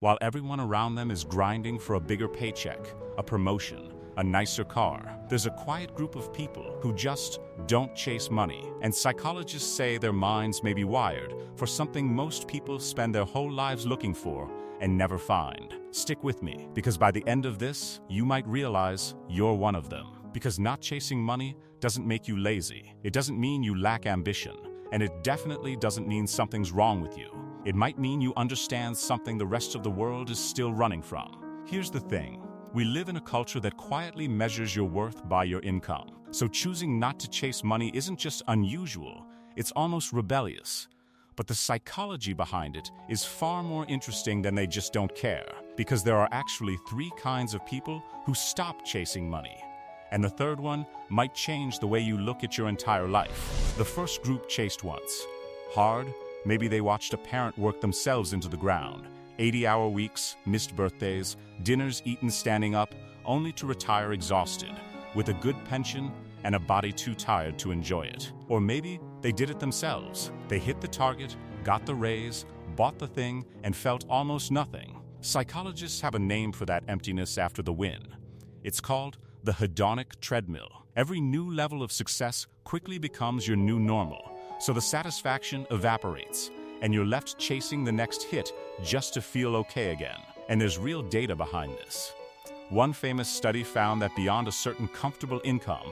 while everyone around them is grinding for a bigger paycheck, a promotion, a nicer car. There's a quiet group of people who just don't chase money. And psychologists say their minds may be wired for something most people spend their whole lives looking for and never find. Stick with me, because by the end of this, you might realize you're one of them. Because not chasing money doesn't make you lazy. It doesn't mean you lack ambition. And it definitely doesn't mean something's wrong with you. It might mean you understand something the rest of the world is still running from. Here's the thing. We live in a culture that quietly measures your worth by your income. So choosing not to chase money isn't just unusual, it's almost rebellious. But the psychology behind it is far more interesting than they just don't care. Because there are actually 3 kinds of people who stop chasing money. And the third one might change the way you look at your entire life. The first group chased once. Hard, maybe they watched a parent work themselves into the ground. 80-hour weeks, missed birthdays, dinners eaten standing up, only to retire exhausted, with a good pension and a body too tired to enjoy it. Or maybe they did it themselves. They hit the target, got the raise, bought the thing, and felt almost nothing. Psychologists have a name for that emptiness after the win. It's called the hedonic treadmill. Every new level of success quickly becomes your new normal, so the satisfaction evaporates, and you're left chasing the next hit just to feel okay again. And there's real data behind this. One famous study found that beyond a certain comfortable income,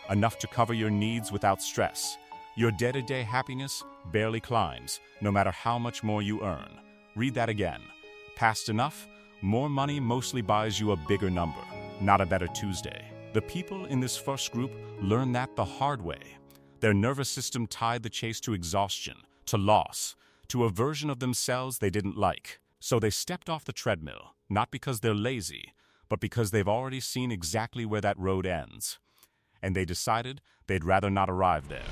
enough to cover your needs without stress, your day-to-day happiness barely climbs, no matter how much more you earn. Read that again. Past enough, more money mostly buys you a bigger number, not a better Tuesday. The people in this first group learned that the hard way. Their nervous system tied the chase to exhaustion, to loss, to a version of themselves they didn't like. So they stepped off the treadmill, not because they're lazy, but because they've already seen exactly where that road ends. And they decided they'd rather not arrive there.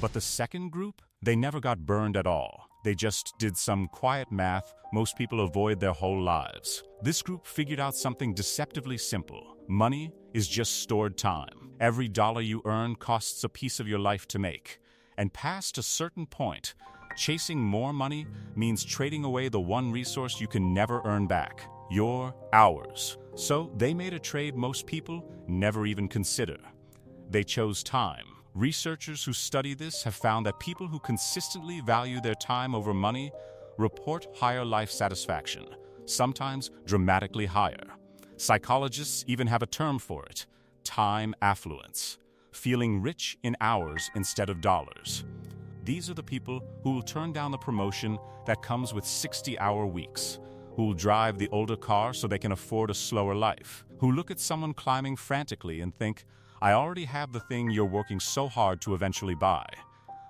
But the second group, they never got burned at all. They just did some quiet math most people avoid their whole lives. This group figured out something deceptively simple. Money is just stored time. Every dollar you earn costs a piece of your life to make. And past a certain point, chasing more money means trading away the one resource you can never earn back, your hours. So they made a trade most people never even consider. They chose time. Researchers who study this have found that people who consistently value their time over money report higher life satisfaction, sometimes dramatically higher. Psychologists even have a term for it: time affluence, feeling rich in hours instead of dollars. These are the people who will turn down the promotion that comes with 60-hour weeks, who will drive the older car so they can afford a slower life, who look at someone climbing frantically and think, I already have the thing you're working so hard to eventually buy.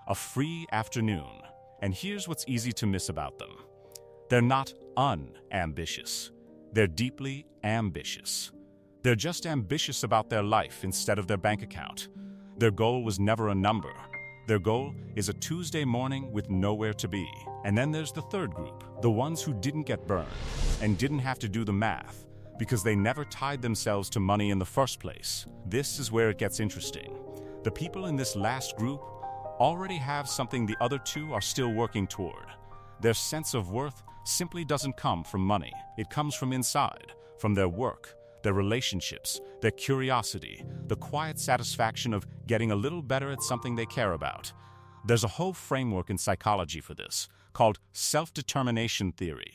A free afternoon. And here's what's easy to miss about them. They're not unambitious. They're deeply ambitious. They're just ambitious about their life instead of their bank account. Their goal was never a number. Their goal is a Tuesday morning with nowhere to be. And then there's the third group, the ones who didn't get burned and didn't have to do the math because they never tied themselves to money in the first place. This is where it gets interesting. The people in this last group already have something the other two are still working toward. Their sense of worth simply doesn't come from money. It comes from inside, from their work, their relationships, their curiosity, the quiet satisfaction of getting a little better at something they care about. There's a whole framework in psychology for this, called self-determination theory.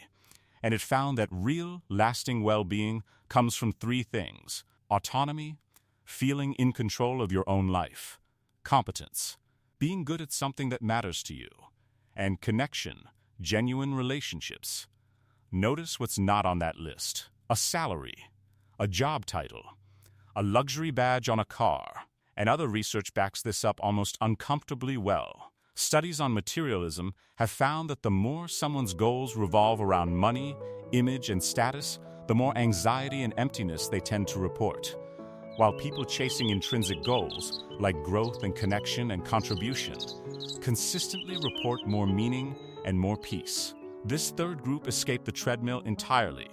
And it found that real, lasting well-being comes from 3 things: autonomy, feeling in control of your own life; competence, being good at something that matters to you; and connection, genuine relationships. Notice what's not on that list: a salary, a job title, a luxury badge on a car. And other research backs this up almost uncomfortably well. Studies on materialism have found that the more someone's goals revolve around money, image, and status, the more anxiety and emptiness they tend to report. While people chasing intrinsic goals, like growth and connection and contribution, consistently report more meaning and more peace. This third group escaped the treadmill entirely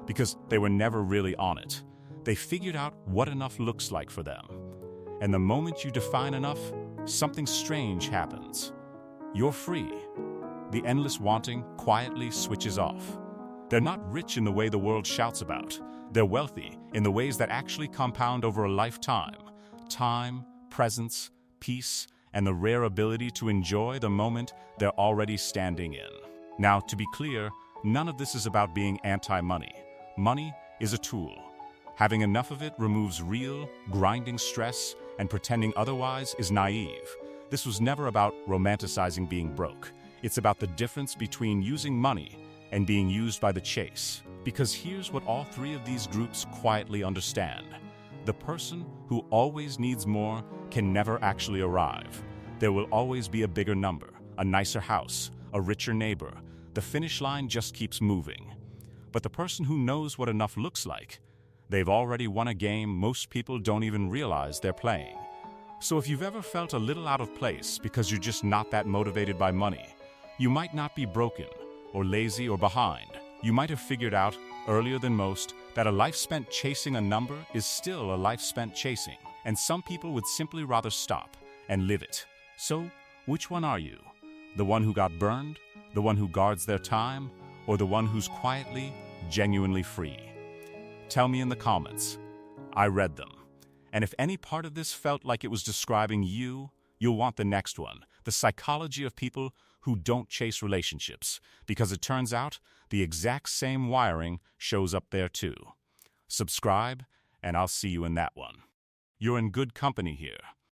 because they were never really on it. They figured out what enough looks like for them. And the moment you define enough, something strange happens. You're free. The endless wanting quietly switches off. They're not rich in the way the world shouts about. They're wealthy in the ways that actually compound over a lifetime. Time, presence, peace, and the rare ability to enjoy the moment they're already standing in. Now, to be clear, none of this is about being anti-money. Money is a tool. Having enough of it removes real, grinding stress, and pretending otherwise is naive. This was never about romanticizing being broke. It's about the difference between using money and being used by the chase. Because here's what all three of these groups quietly understand. The person who always needs more can never actually arrive. There will always be a bigger number, a nicer house, a richer neighbor. The finish line just keeps moving. But the person who knows what enough looks like, they've already won a game most people don't even realize they're playing. So if you've ever felt a little out of place because you're just not that motivated by money, you might not be broken or lazy or behind. You might have figured out earlier than most that a life spent chasing a number is still a life spent chasing, and some people would simply rather stop and live it. So, which one are you? The one who got burned? The one who guards their time? Or the one who's quietly, genuinely free? Tell me in the comments. I read them. And if any part of this felt like it was describing you, you'll want the next one, the psychology of people who don't chase relationships, because it turns out the exact same wiring shows up there too. Subscribe, and I'll see you in that one. You're in good company here.